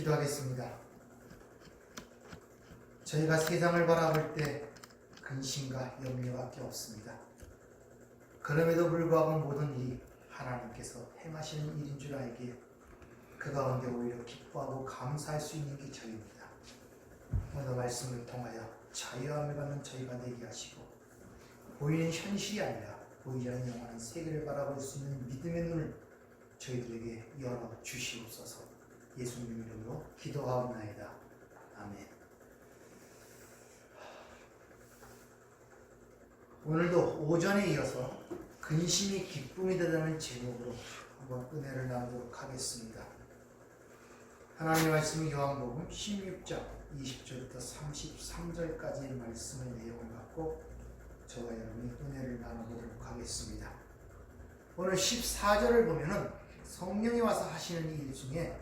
기도하겠습니다. 저희가 세상을 바라볼 때 근심과 염려밖에 없습니다. 그럼에도 불구하고 모든 일이 하나님께서 행하시는 일인 줄 알기에 그 가운데 오히려 기뻐하고 감사할 수 있는 게 저희입니다. 오늘 말씀을 통하여 자유함을 받는 저희가 되게 하시고 보이는 현실이 아니라 보이지 않는 영원한 세계를 바라볼 수 있는 믿음의 눈을 저희들에게 열어 주시옵소서. 예수님 이름으로 기도하옵나이다. 아멘. 오늘도 오전에 이어서 근심이 기쁨이 되다는 제목으로 한번 은혜를 나누도록 하겠습니다. 하나님의 말씀은 요한복음 16장 20절부터 33절까지의 말씀의 내용을 갖고 저와 여러분이 은혜를 나눠보도록 하겠습니다. 오늘 14절을 보면은 성령이 와서 하시는 일 중에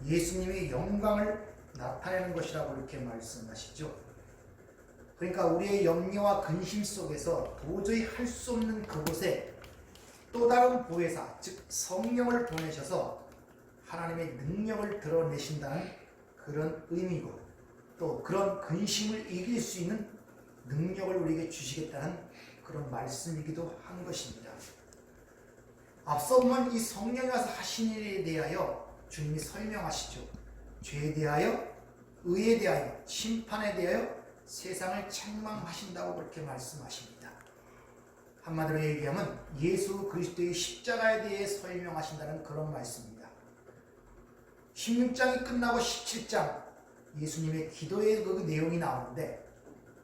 예수님의 영광을 나타내는 것이라고 이렇게 말씀하시죠. 그러니까 우리의 염려와 근심 속에서 도저히 할 수 없는 그곳에 또 다른 보혜사, 즉 성령을 보내셔서 하나님의 능력을 드러내신다는 그런 의미고, 또 그런 근심을 이길 수 있는 능력을 우리에게 주시겠다는 그런 말씀이기도 한 것입니다. 앞서 보면 이 성령이 와서 하신 일에 대하여 주님이 설명하시죠. 죄에 대하여, 의에 대하여, 심판에 대하여 세상을 책망하신다고 그렇게 말씀하십니다. 한마디로 얘기하면 예수 그리스도의 십자가에 대해 설명하신다는 그런 말씀입니다. 16장이 끝나고 17장 예수님의 기도의 그 내용이 나오는데,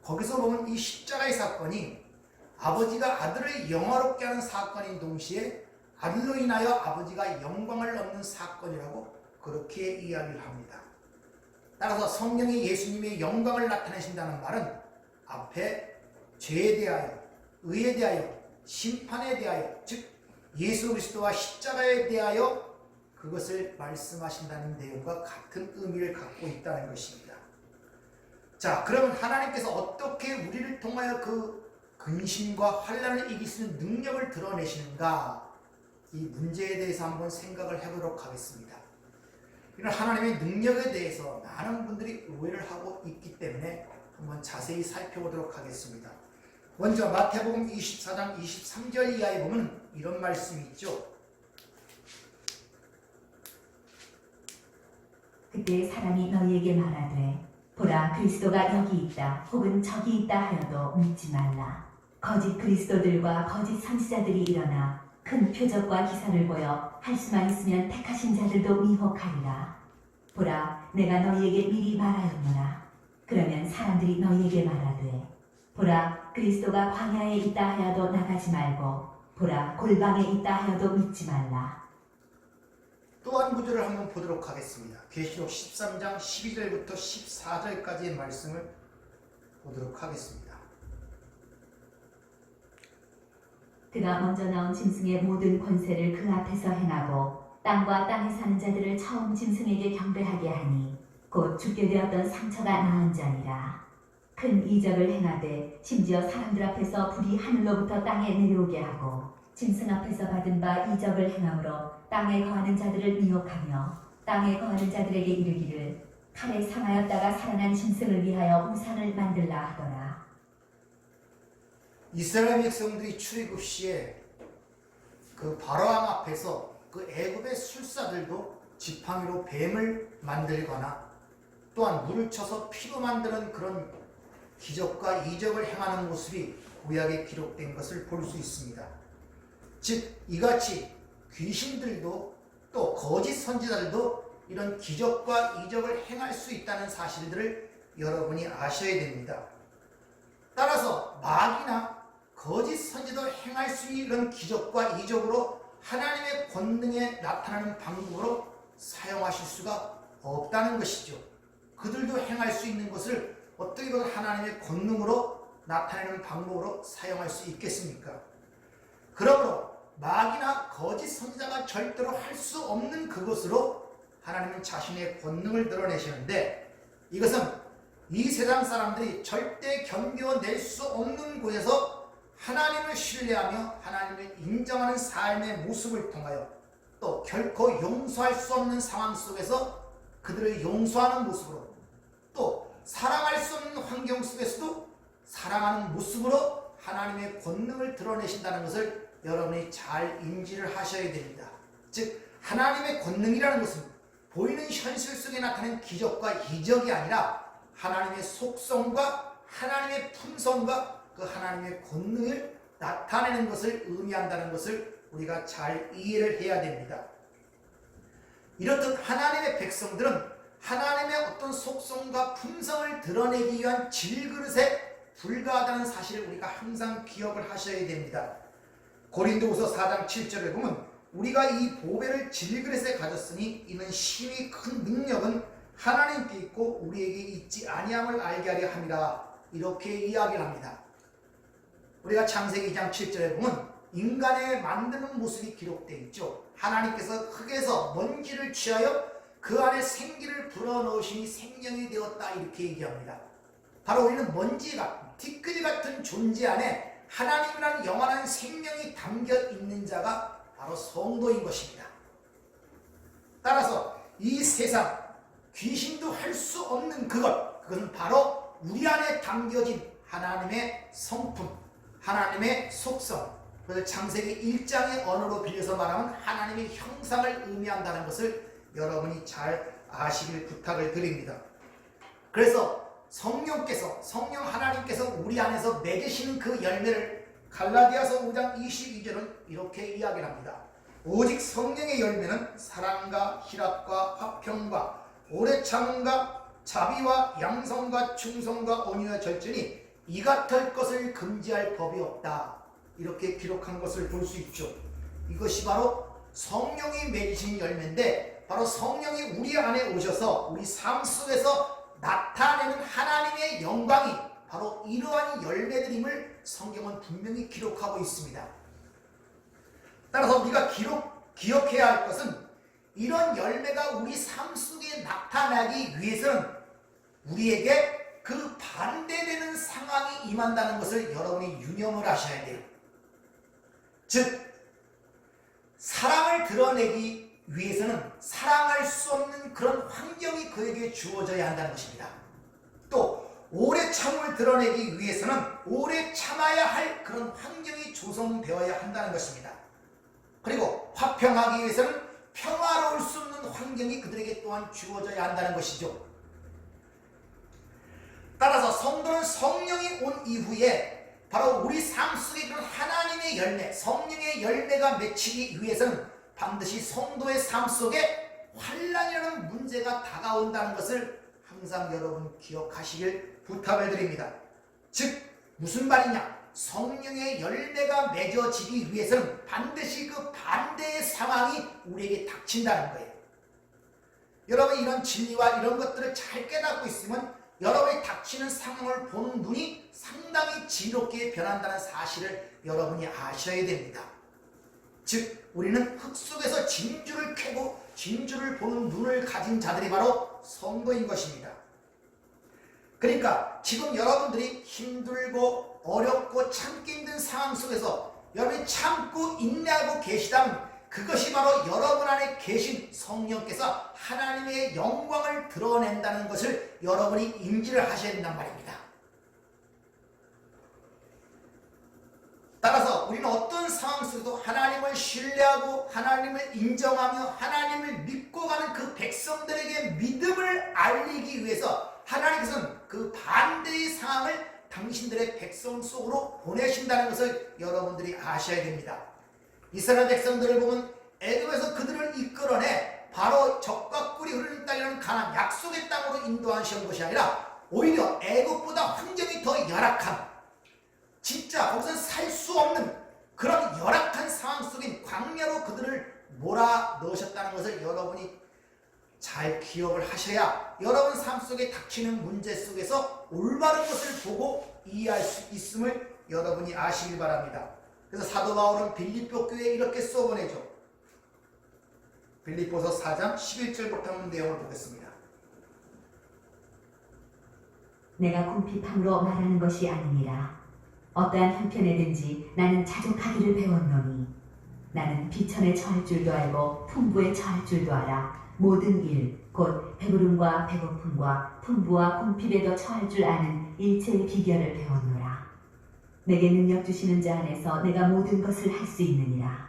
거기서 보면 이 십자가의 사건이 아버지가 아들을 영화롭게 하는 사건인 동시에 아들로 인하여 아버지가 영광을 얻는 사건이라고 그렇게 이야기를 합니다. 따라서 성령이 예수님의 영광을 나타내신다는 말은 앞에 죄에 대하여, 의에 대하여, 심판에 대하여, 즉 예수 그리스도와 십자가에 대하여 그것을 말씀하신다는 내용과 같은 의미를 갖고 있다는 것입니다. 자, 그러면 하나님께서 어떻게 우리를 통하여 그 근심과 환난을 이길 수 있는 능력을 드러내시는가, 이 문제에 대해서 한번 생각을 해보도록 하겠습니다. 이런 하나님의 능력에 대해서 많은 분들이 오해를 하고 있기 때문에 한번 자세히 살펴보도록 하겠습니다. 먼저 마태복음 24장 23절 이하에 보면 이런 말씀이 있죠. 그때 사람이 너희에게 말하되 보라 그리스도가 여기 있다 혹은 저기 있다 하여도 믿지 말라. 거짓 그리스도들과 거짓 선지자들이 일어나 큰 표적과 기사를 보여 할 수만 있으면 택하신 자들도 미혹하리라. 보라 내가 너희에게 미리 말하였노라. 그러면 사람들이 너희에게 말하되 보라 그리스도가 광야에 있다 하여도 나가지 말고 보라 골방에 있다 하여도 믿지 말라. 또 한 구절을 한번 보도록 하겠습니다. 계시록 13장 12절부터 14절까지의 말씀을 보도록 하겠습니다. 그가 먼저 나온 짐승의 모든 권세를 그 앞에서 행하고 땅과 땅에 사는 자들을 처음 짐승에게 경배하게 하니 곧 죽게 되었던 상처가 나은 자니라. 큰 이적을 행하되 심지어 사람들 앞에서 불이 하늘로부터 땅에 내려오게 하고 짐승 앞에서 받은 바 이적을 행함으로 땅에 거하는 자들을 미혹하며 땅에 거하는 자들에게 이르기를 칼에 상하였다가 살아난 짐승을 위하여 우상을 만들라 하더라. 이스라엘 백성들이 출애굽 시에 그 바로왕 앞에서 그 애굽의 술사들도 지팡이로 뱀을 만들거나 또한 물을 쳐서 피로 만드는 그런 기적과 이적을 행하는 모습이 구약에 기록된 것을 볼 수 있습니다. 즉 이같이 귀신들도 또 거짓 선지자들도 이런 기적과 이적을 행할 수 있다는 사실들을 여러분이 아셔야 됩니다. 따라서 마귀나 거짓 선지도 행할 수 있는 기적과 이적으로 하나님의 권능에 나타나는 방법으로 사용하실 수가 없다는 것이죠. 그들도 행할 수 있는 것을 어떻게 그 하나님의 권능으로 나타내는 방법으로 사용할 수 있겠습니까? 그러므로 마귀나 거짓 선지자가 절대로 할 수 없는 그것으로 하나님은 자신의 권능을 드러내시는데, 이것은 이 세상 사람들이 절대 견뎌낼 수 없는 곳에서 하나님을 신뢰하며 하나님을 인정하는 삶의 모습을 통하여 또 결코 용서할 수 없는 상황 속에서 그들을 용서하는 모습으로, 또 사랑할 수 없는 환경 속에서도 사랑하는 모습으로 하나님의 권능을 드러내신다는 것을 여러분이 잘 인지를 하셔야 됩니다. 즉 하나님의 권능이라는 것은 보이는 현실 속에 나타나는 기적과 이적이 아니라 하나님의 속성과 하나님의 품성과 그 하나님의 권능을 나타내는 것을 의미한다는 것을 우리가 잘 이해를 해야 됩니다. 이렇듯 하나님의 백성들은 하나님의 어떤 속성과 품성을 드러내기 위한 질그릇에 불과하다는 사실을 우리가 항상 기억을 하셔야 됩니다. 고린도후서 4장 7절을 보면 우리가 이 보배를 질그릇에 가졌으니 이는 심히 큰 능력은 하나님께 있고 우리에게 있지 아니함을 알게 하려 함이라, 이렇게 이야기를 합니다. 우리가 창세기 2장 7절에 보면 인간의 만드는 모습이 기록되어 있죠. 하나님께서 흙에서 먼지를 취하여 그 안에 생기를 불어넣으시니 생명이 되었다, 이렇게 얘기합니다. 바로 우리는 먼지가 티끌 같은 존재 안에 하나님이라는 영원한 생명이 담겨 있는 자가 바로 성도인 것입니다. 따라서 이 세상 귀신도 할 수 없는 그것은 바로 우리 안에 담겨진 하나님의 성품, 하나님의 속성, 그래서 창세기 1장의 언어로 빌려서 말하면 하나님의 형상을 의미한다는 것을 여러분이 잘 아시길 부탁을 드립니다. 그래서 성령 하나님께서 우리 안에서 맺으시는 그 열매를 갈라디아서 5장 22절은 이렇게 이야기를 합니다. 오직 성령의 열매는 사랑과 희락과 화평과 오래 참음과 자비와 양성과 충성과 온유와 절제니 이 같을 것을 금지할 법이 없다, 이렇게 기록한 것을 볼 수 있죠. 이것이 바로 성령이 맺으신 열매인데, 바로 성령이 우리 안에 오셔서 우리 삶 속에서 나타내는 하나님의 영광이 바로 이러한 열매들임을 성경은 분명히 기록하고 있습니다. 따라서 우리가 기억해야 할 것은 이런 열매가 우리 삶 속에 나타나기 위해서는 우리에게 그 반대되는 상황이 임한다는 것을 여러분이 유념을 하셔야 돼요. 즉 사랑을 드러내기 위해서는 사랑할 수 없는 그런 환경이 그에게 주어져야 한다는 것입니다. 또 오래 참음을 드러내기 위해서는 오래 참아야 할 그런 환경이 조성되어야 한다는 것입니다. 그리고 화평하기 위해서는 평화로울 수 없는 환경이 그들에게 또한 주어져야 한다는 것이죠. 따라서 성도는 성령이 온 이후에 바로 우리 삶 속에 그런 하나님의 열매, 성령의 열매가 맺히기 위해서는 반드시 성도의 삶 속에 환난이라는 문제가 다가온다는 것을 항상 여러분 기억하시길 부탁을 드립니다. 즉 무슨 말이냐? 성령의 열매가 맺어지기 위해서는 반드시 그 반대의 상황이 우리에게 닥친다는 거예요. 여러분 이런 진리와 이런 것들을 잘 깨닫고 있으면 여러분이 닥치는 상황을 보는 눈이 상당히 지롭게 변한다는 사실을 여러분이 아셔야 됩니다. 즉 우리는 흙 속에서 진주를 캐고 진주를 보는 눈을 가진 자들이 바로 성도인 것입니다. 그러니까 지금 여러분들이 힘들고 어렵고 참기 힘든 상황 속에서 여러분이 참고 인내하고 계시다면 그것이 바로 여러분 안에 계신 성령께서 하나님의 영광을 드러낸다는 것을 여러분이 인지를 하셔야 된단 말입니다. 따라서 우리는 어떤 상황 속에도 하나님을 신뢰하고 하나님을 인정하며 하나님을 믿고 가는 그 백성들에게 믿음을 알리기 위해서 하나님께서는 그 반대의 상황을 당신들의 백성 속으로 보내신다는 것을 여러분들이 아셔야 됩니다. 이스라엘 백성들을 보면 애굽에서 그들을 이끌어내 바로 적과 꿀이 흐르는 땅이라는 가나안 약속의 땅으로 인도하신 것이 아니라 오히려 애굽보다 환경이 더 열악한, 진짜 거기서 살 수 없는 그런 열악한 상황 속인 광야로 그들을 몰아넣으셨다는 것을 여러분이 잘 기억을 하셔야 여러분 삶 속에 닥치는 문제 속에서 올바른 것을 보고 이해할 수 있음을 여러분이 아시길 바랍니다. 그래서 사도 바울은 빌립보 교회에 이렇게 써보내죠. 빌립보서 4장 11절부터 한번 내용을 보겠습니다. 내가 궁핍함으로 말하는 것이 아니니라. 어떠한 형편에든지 나는 자족하기를 배웠노니 나는 비천에 처할 줄도 알고 풍부에 처할 줄도 알아 모든 일 곧 배부름과 배고픔과 풍부와 궁핍에도 처할 줄 아는 일체의 비결을 배웠노라. 내게 능력 주시는 자 안에서 내가 모든 것을 할 수 있느니라.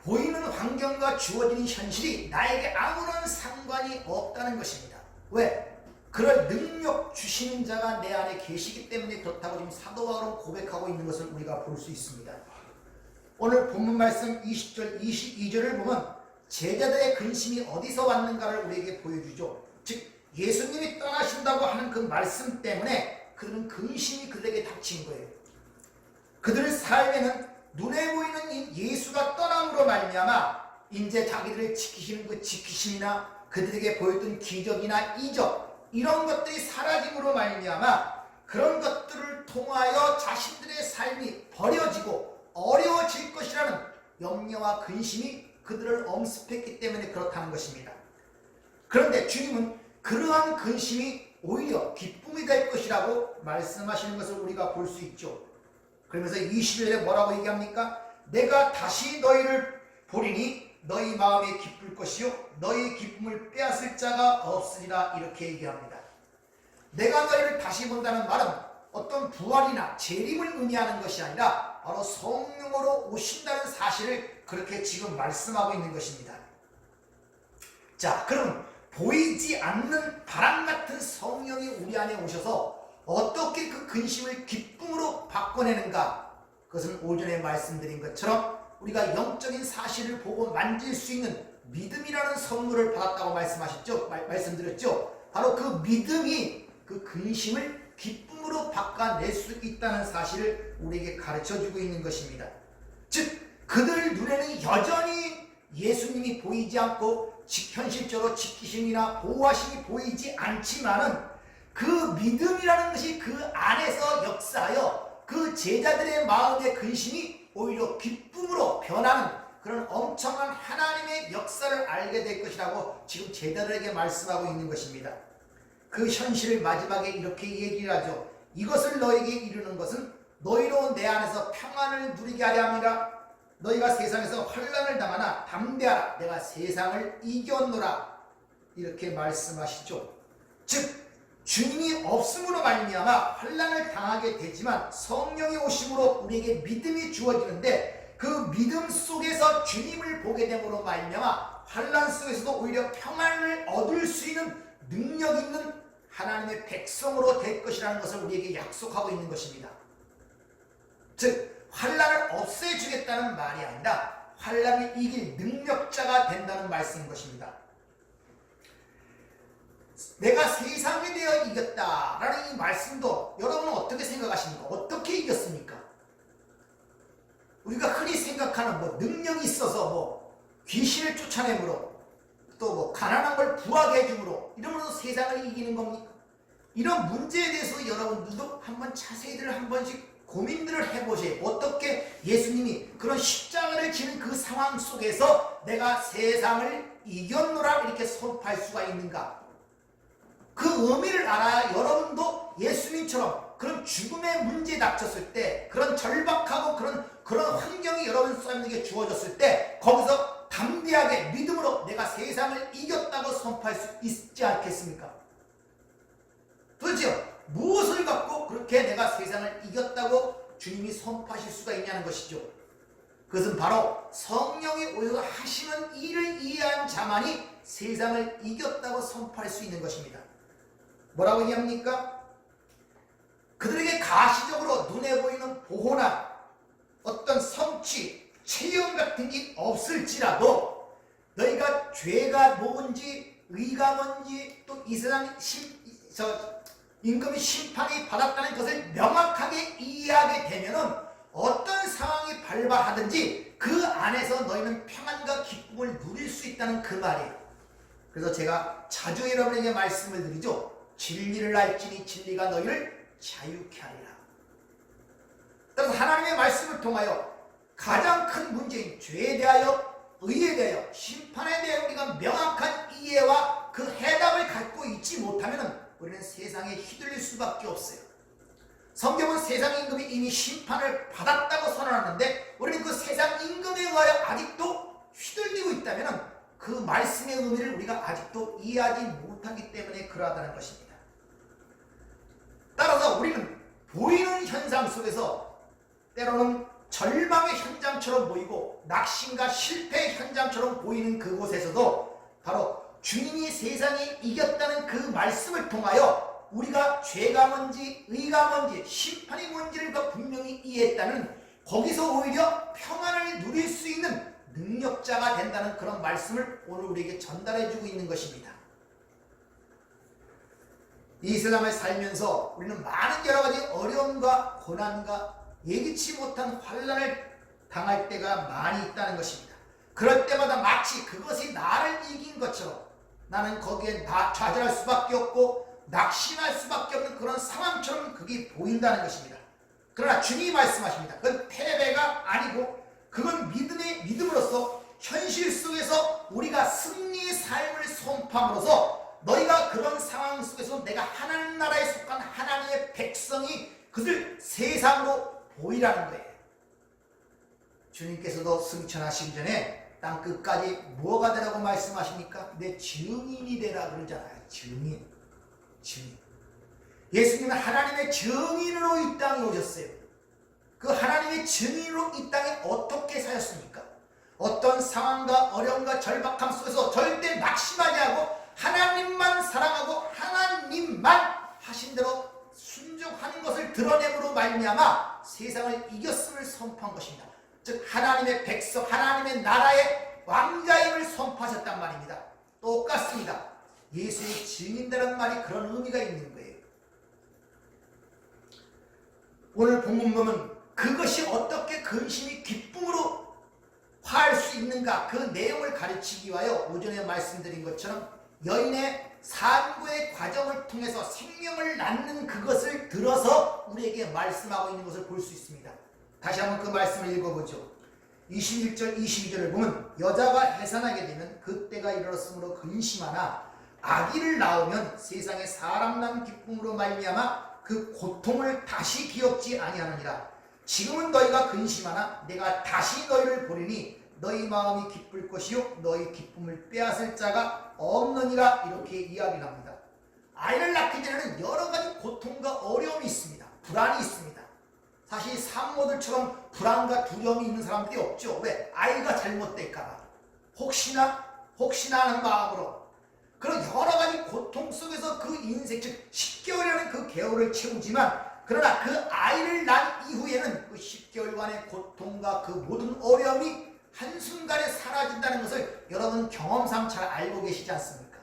보이는 환경과 주어지는 현실이 나에게 아무런 상관이 없다는 것입니다. 왜? 그럴 능력 주시는 자가 내 안에 계시기 때문에 그렇다고 지금 사도 바울은 고백하고 있는 것을 우리가 볼 수 있습니다. 오늘 본문 말씀 20절 22절을 보면 제자들의 근심이 어디서 왔는가를 우리에게 보여주죠. 즉 예수님이 떠나신다고 하는 그 말씀 때문에 그들은 근심이 그들에게 닥친 거예요. 그들의 삶에는 눈에 보이는 이 예수가 떠남으로 말미암아 이제 자기들을 지키시는 그 지키심이나 그들에게 보였던 기적이나 이적 이런 것들이 사라짐으로 말미암아 그런 것들을 통하여 자신들의 삶이 버려지고 어려워질 것이라는 염려와 근심이 그들을 엄습했기 때문에 그렇다는 것입니다. 그런데 주님은 그러한 근심이 오히려 기쁨이 될 것이라고 말씀하시는 것을 우리가 볼 수 있죠. 그러면서 20절에 뭐라고 얘기합니까? 내가 다시 너희를 보리니 너희 마음에 기쁠 것이요 너희 기쁨을 빼앗을 자가 없으리라 이렇게 얘기합니다. 내가 너희를 다시 본다는 말은 어떤 부활이나 재림을 의미하는 것이 아니라 바로 성령으로 오신다는 사실을 그렇게 지금 말씀하고 있는 것입니다. 자, 그럼 보이지 않는 바람 같은 성령이 우리 안에 오셔서 어떻게 그 근심을 기쁨으로 바꿔내는가? 그것은 오전에 말씀드린 것처럼 우리가 영적인 사실을 보고 만질 수 있는 믿음이라는 선물을 받았다고 말씀드렸죠. 바로 그 믿음이 그 근심을 기쁨으로 바꿔낼 수 있다는 사실을 우리에게 가르쳐주고 있는 것입니다. 즉 그들 눈에는 여전히 예수님이 보이지 않고 현실적으로 지키심이나 보호하심이 보이지 않지만은 그 믿음이라는 것이 그 안에서 역사하여 그 제자들의 마음의 근심이 오히려 기쁨으로 변하는 그런 엄청난 하나님의 역사를 알게 될 것이라고 지금 제자들에게 말씀하고 있는 것입니다. 그 현실을 마지막에 이렇게 얘기를 하죠. 이것을 너에게 이루는 것은 너희로 내 안에서 평안을 누리게 하려 함이라. 너희가 세상에서 환난을 당하나 담대하라. 내가 세상을 이겼노라. 이렇게 말씀하시죠. 즉 주님이 없음으로 말미암아 환난을 당하게 되지만 성령이 오심으로 우리에게 믿음이 주어지는데 그 믿음 속에서 주님을 보게 됨으로 말미암아 환난 속에서도 오히려 평안을 얻을 수 있는 능력 있는 하나님의 백성으로 될 것이라는 것을 우리에게 약속하고 있는 것입니다. 즉 환난을 없애주겠다는 말이 아니라 환난을 이길 능력자가 된다는 말씀인 것입니다. 내가 세상에 대해 이겼다라는 이 말씀도 여러분은 어떻게 생각하십니까? 어떻게 이겼습니까? 우리가 흔히 생각하는 능력이 있어서 귀신을 쫓아내므로 또 가난한 걸 부하게 해줌으로 이러면서 세상을 이기는 겁니까? 이런 문제에 대해서 여러분들도 한번 자세히들 한 번씩 고민들을 해보세요. 어떻게 예수님이 그런 십자가를 지는 그 상황 속에서 내가 세상을 이겼노라 이렇게 선포할 수가 있는가? 그 의미를 알아야 여러분도 예수님처럼 그런 죽음의 문제에 닥쳤을 때 그런 절박하고 그런 환경이 여러분 사람에게 주어졌을 때 거기서 담대하게 믿음으로 내가 세상을 이겼다고 선포할 수 있지 않겠습니까? 도대체 무엇을 갖고 그렇게 내가 세상을 이겼다고 주님이 선포하실 수가 있냐는 것이죠. 그것은 바로 성령이 오셔서 하시는 일을 이해한 자만이 세상을 이겼다고 선포할 수 있는 것입니다. 뭐라고 얘기합니까? 그들에게 가시적으로 눈에 보이는 보호나 어떤 성취, 체험 같은 게 없을지라도 너희가 죄가 뭔지 의가 뭔지 또 이 세상 임금의 심판이 받았다는 것을 명확하게 이해하게 되면은 어떤 상황이 발발하든지 그 안에서 너희는 평안과 기쁨을 누릴 수 있다는 그 말이에요. 그래서 제가 자주 여러분에게 말씀을 드리죠. 진리를 알지니 진리가 너희를 자유케 하리라. 따라서 하나님의 말씀을 통하여 가장 큰 문제인 죄에 대하여 의에 대하여 심판에 대하여 우리가 명확한 이해와 그 해답을 갖고 있지 못하면 우리는 세상에 휘둘릴 수밖에 없어요. 성경은 세상 임금이 이미 심판을 받았다고 선언하는데 우리는 그 세상 임금에 의하여 아직도 휘둘리고 있다면 그 말씀의 의미를 우리가 아직도 이해하지 못하기 때문에 그러하다는 것입니다. 따라서 우리는 보이는 현상 속에서 때로는 절망의 현장처럼 보이고 낙심과 실패의 현장처럼 보이는 그곳에서도 바로 주님이 세상에 이겼다는 그 말씀을 통하여 우리가 죄가 뭔지 의가 뭔지 심판이 뭔지를 더 분명히 이해했다는, 거기서 오히려 평안을 누릴 수 있는 능력자가 된다는 그런 말씀을 오늘 우리에게 전달해주고 있는 것입니다. 이 세상을 살면서 우리는 많은 여러 가지 어려움과 고난과 예기치 못한 환난을 당할 때가 많이 있다는 것입니다. 그럴 때마다 마치 그것이 나를 이긴 것처럼 나는 거기에 좌절할 수밖에 없고 낙심할 수밖에 없는 그런 상황처럼 그게 보인다는 것입니다. 그러나 주님이 말씀하십니다. 그건 패배가 아니고 그건 믿음으로써 현실 속에서 우리가 승리의 삶을 선포함으로써 너희가 그런 상황 속에서 내가 하나님 나라에 속한 하나님의 백성이 그들 세상으로 보이라는 거예요. 주님께서도 승천하시기 전에 땅 끝까지 뭐가 되라고 말씀하십니까? 내 증인이 되라 그러잖아요. 증인. 예수님은 하나님의 증인으로 이 땅에 오셨어요. 그 하나님의 증인으로 이 땅에 어떻게 사셨습니까? 어떤 상황과 어려움과 절박함 속에서 절대 낙심하지 않고 하나님만 사랑하고 하나님만 하신 대로 순종하는 것을 드러내므로 말미암아 세상을 이겼음을 선포한 것입니다. 즉 하나님의 백성, 하나님의 나라의 왕자임을 선포하셨단 말입니다. 똑같습니다. 예수의 증인이라는 말이 그런 의미가 있는 거예요. 오늘 본문 보면 그것이 어떻게 근심이 기쁨으로 화할 수 있는가, 그 내용을 가르치기 위하여 오전에 말씀드린 것처럼 여인의 산고의 과정을 통해서 생명을 낳는 그것을 들어서 우리에게 말씀하고 있는 것을 볼 수 있습니다. 다시 한번 그 말씀을 읽어보죠. 21절 22절을 보면 여자가 해산하게 되면 그때가 이르렀으므로 근심하나 아기를 낳으면 세상에 사람 난 기쁨으로 말미암아 그 고통을 다시 기억지 아니하느니라. 지금은 너희가 근심하나 내가 다시 너희를 보리니 너희 마음이 기쁠 것이요 너희 기쁨을 빼앗을 자가 없느니라. 이렇게 이야기를 합니다. 아이를 낳기 전에는 여러 가지 고통과 어려움이 있습니다. 불안이 있습니다. 사실 산모들처럼 불안과 두려움이 있는 사람들이 없죠. 왜? 아이가 잘못될까봐 혹시나 하는 마음으로 그런 여러 가지 고통 속에서 그 인생, 즉 10개월이라는 그 개월을 채우지만 그러나 그 아이를 낳은 이후에는 그 10개월간의 고통과 그 모든 어려움이 한순간에 사라진다는 것을 여러분 경험상 잘 알고 계시지 않습니까?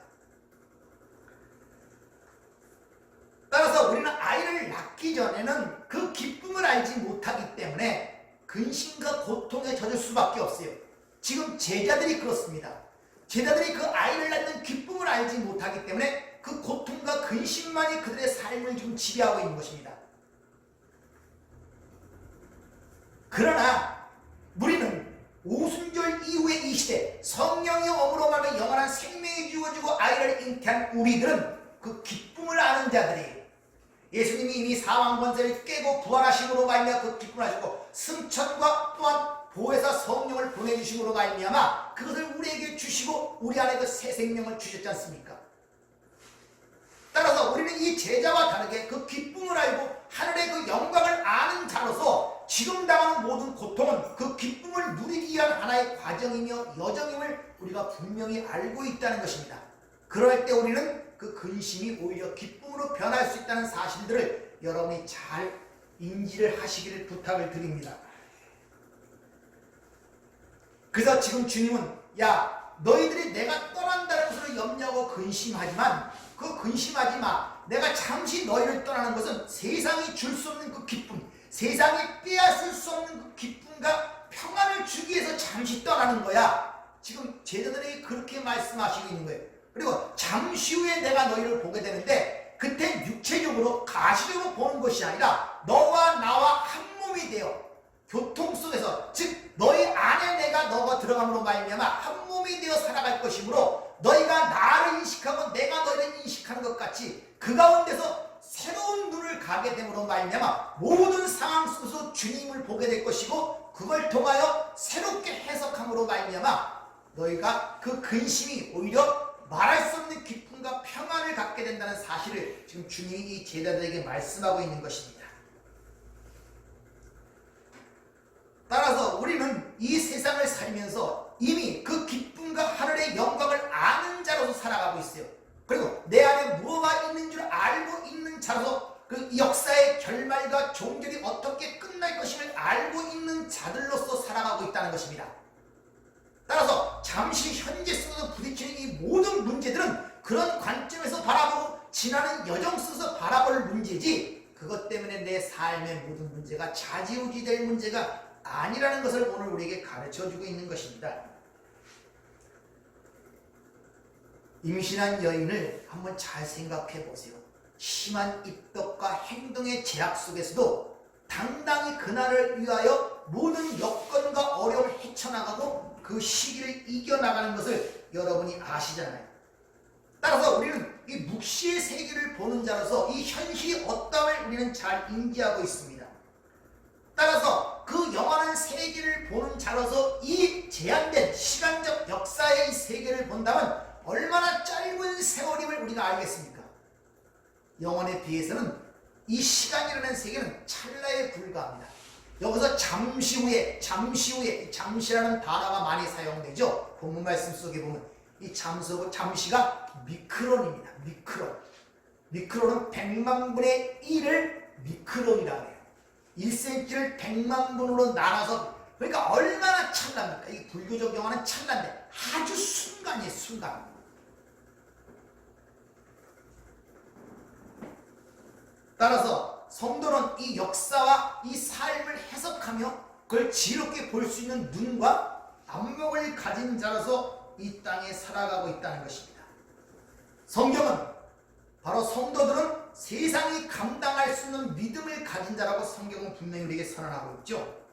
따라서 우리는 아이를 낳기 전에는 그 기쁨을 알지 못하기 때문에 근심과 고통에 젖을 수밖에 없어요. 지금 제자들이 그렇습니다. 제자들이 그 아이를 낳는 기쁨을 알지 못하기 때문에 그 고통과 근심만이 그들의 삶을 지금 지배하고 있는 것입니다. 그러나 우리는 오순절 이후의 이 시대 성령의 엄으로 말하면 영원한 생명이 주어지고 아이를 잉태한 우리들은 그 기쁨을 아는 자들이 예수님이 이미 사망 권세를 깨고 부활하심으로 말미암아 그 기쁨을 하시고 승천과 또한 보혜사 성령을 보내주심으로 말미암아 그것을 우리에게 주시고 우리 안에 그 새 생명을 주셨지 않습니까? 따라서 우리는 이 제자와 다르게 그 기쁨을 알고 하늘의 그 영광을 아는 자로서 지금 당하는 모든 고통은 그 기쁨을 누리기 위한 하나의 과정이며 여정임을 우리가 분명히 알고 있다는 것입니다. 그럴 때 우리는 그 근심이 오히려 기쁨으로 변할 수 있다는 사실들을 여러분이 잘 인지를 하시기를 부탁을 드립니다. 그래서 지금 주님은 야 너희들이 내가 떠난다는 것을 염려하고 근심하지만 그 근심하지 마. 내가 잠시 너희를 떠나는 것은 세상이 줄 수 없는 그 기쁨, 세상이 빼앗을 수 없는 그 기쁨과 평안을 주기 위해서 잠시 떠나는 거야. 지금 제자들에게 그렇게 말씀하시고 있는 거예요. 그리고 잠시 후에 내가 너희를 보게 되는데 그때 육체적으로 가시적으로 보는 것이 아니라 너와 나와 한 몸이 되어 교통 속에서 즉 너희 안에 내가 너가 들어감으로 말미암아 한 몸이 되어 살아갈 것이므로 너희가 나를 인식하고 내가 너희를 인식하는 것 같이 그 가운데서 새로운 눈을 가게 됨으로 말미암아 모든 상황 속에서 주님을 보게 될 것이고 그걸 통하여 새롭게 해석함으로 말미암아 너희가 그 근심이 오히려 말할 수 없는 기쁨과 평안을 갖게 된다는 사실을 지금 주님이 이 제자들에게 말씀하고 있는 것입니다. 따라서 우리는 이 세상을 살면서 이미 그 기쁨과 하늘의 영광을 아는 자로서 살아가고 있어요. 그리고 내 안에 무엇가 있는 줄 알고 있는 자로서 그 역사의 결말과 종결이 어떻게 끝날 것임을 알고 있는 자들로서 살아가고 있다는 것입니다. 따라서 잠시 현재 속에서 부딪히는 이 모든 문제들은 그런 관점에서 바라보고 지나는 여정 속에서 바라볼 문제지, 그것 때문에 내 삶의 모든 문제가 좌지우지 될 문제가 아니라는 것을 오늘 우리에게 가르쳐주고 있는 것입니다. 임신한 여인을 한번 잘 생각해 보세요. 심한 입덕과 행동의 제약 속에서도 당당히 그날을 위하여 모든 여건과 어려움을 헤쳐나가고 그 시기를 이겨나가는 것을 여러분이 아시잖아요. 따라서 우리는 이 묵시의 세계를 보는 자로서 이 현실이 어떠함을 우리는 잘 인지하고 있습니다. 따라서 그 영원한 세계를 보는 자로서 이 제한된 시간적 역사의 이 세계를 본다면 얼마나 짧은 세월임을 우리가 알겠습니까? 영원에 비해서는 이 시간이라는 세계는 찰나에 불과합니다. 여기서 잠시 후에 잠시라는 단어가 많이 사용되죠. 본문 말씀 속에 보면 이 잠시가 미크론입니다. 미크론은 100만 분의 1을 미크론이라고 해요. 1cm를 100만 분으로 나눠서, 그러니까 얼마나 찰나입니까? 이 불교적 영화는 찰나인데 아주 순간이에요. 순간. 따라서 성도는 이 역사와 이 삶을 해석하며 그걸 지혜롭게 볼 수 있는 눈과 안목을 가진 자로서 이 땅에 살아가고 있다는 것입니다. 성경은 바로 성도들은 세상이 감당할 수 있는 믿음을 가진 자라고 성경은 분명히 우리에게 선언하고 있죠.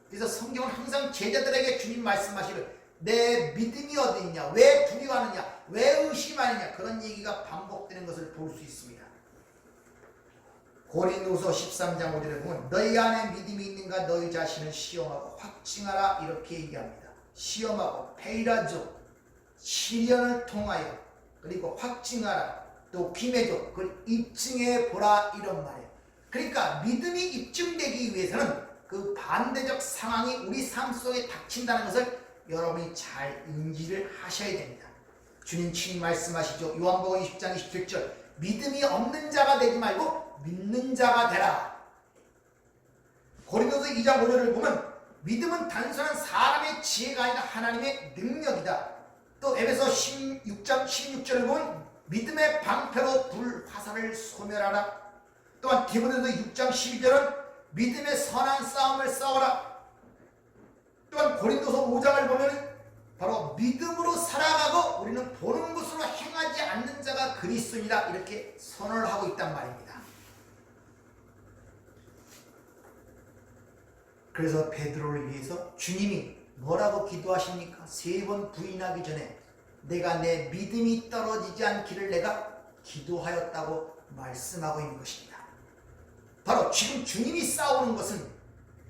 그래서 성경은 항상 제자들에게 주님 말씀하시길 내 믿음이 어디 있냐, 왜 두려워하느냐, 왜 의심하느냐, 그런 얘기가 반복되는 것을 볼 수 있습니다. 고린도서 13장 5절에 보면 너희 안에 믿음이 있는가 너희 자신을 시험하고 확증하라, 이렇게 얘기합니다. 시험하고 페이라조, 시련을 통하여, 그리고 확증하라, 또 김해조, 그걸 입증해 보라, 이런 말이에요. 그러니까 믿음이 입증되기 위해서는 그 반대적 상황이 우리 삶 속에 닥친다는 것을 여러분이 잘 인지를 하셔야 됩니다. 주님 친히 말씀하시죠. 요한복음 20장 27절 믿음이 없는 자가 되지 말고 믿는 자가 되라. 고린도서 2장 5절을 보면 믿음은 단순한 사람의 지혜가 아니라 하나님의 능력이다. 또 에베소 16장 16절을 보면 믿음의 방패로 불 화살을 소멸하라. 또한 디모데서 6장 12절은 믿음의 선한 싸움을 싸워라. 또한 고린도서 5장을 보면 바로 믿음으로 살아가고 우리는 보는 것으로 행하지 않는 자가 그리스도이다, 이렇게 선언을 하고 있단 말입니다. 그래서 베드로를 위해서 주님이 뭐라고 기도하십니까? 3번 부인하기 전에 내가 내 믿음이 떨어지지 않기를 내가 기도하였다고 말씀하고 있는 것입니다. 바로 지금 주님이 싸우는 것은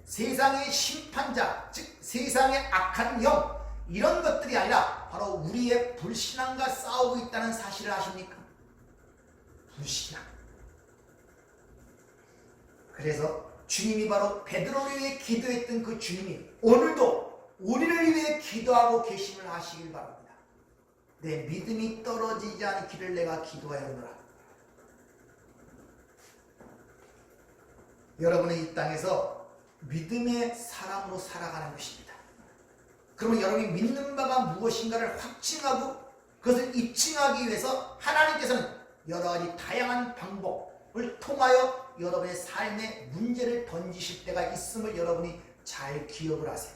세상의 심판자, 즉 세상의 악한 영, 이런 것들이 아니라 바로 우리의 불신앙과 싸우고 있다는 사실을 아십니까? 불신앙. 그래서 주님이 바로 베드로를 위해 기도했던 그 주님이 오늘도 우리를 위해 기도하고 계심을 아시길 바랍니다. 내 믿음이 떨어지지 않기를 내가 기도하였노라. 여러분은 이 땅에서 믿음의 사람으로 살아가는 것입니다. 그러면 여러분이 믿는 바가 무엇인가를 확증하고 그것을 입증하기 위해서 하나님께서는 여러 가지 다양한 방법을 통하여 여러분의 삶에 문제를 던지실 때가 있음을 여러분이 잘 기억을 하세요.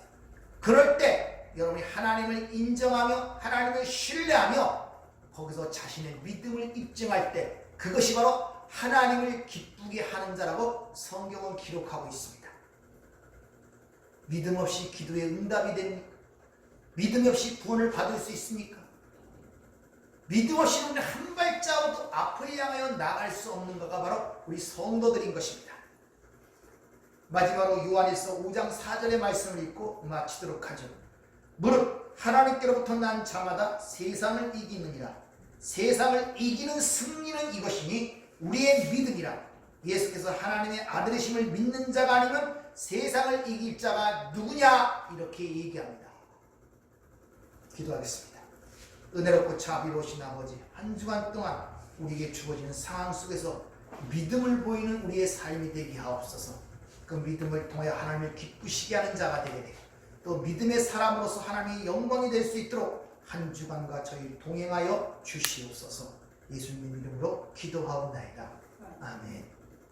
그럴 때 여러분이 하나님을 인정하며 하나님을 신뢰하며 거기서 자신의 믿음을 입증할 때 그것이 바로 하나님을 기쁘게 하는 자라고 성경은 기록하고 있습니다. 믿음 없이 기도에 응답이 됩니까? 믿음 없이 구원을 받을 수 있습니까? 믿음 없이 우리는 한 발자국도 앞을 향하여 나갈 수 없는 것가 바로 우리 성도들인 것입니다. 마지막으로 요한일서 5장 4절의 말씀을 읽고 마치도록 하죠. 무릇 하나님께로부터 난 자마다 세상을 이기느니라. 세상을 이기는 승리는 이것이니 우리의 믿음이라. 예수께서 하나님의 아들이심을 믿는 자가 아니면 세상을 이길 자가 누구냐? 이렇게 얘기합니다. 기도하겠습니다. 은혜롭고 자비로우신 아버지, 한 주간 동안 우리에게 주어지는 상황 속에서 믿음을 보이는 우리의 삶이 되게 하옵소서. 그 믿음을 통해 하나님을 기쁘시게 하는 자가 되게 되고 또 믿음의 사람으로서 하나님의 영광이 될 수 있도록 한 주간과 저희 동행하여 주시옵소서. 예수님 이름으로 기도하옵나이다. 아멘.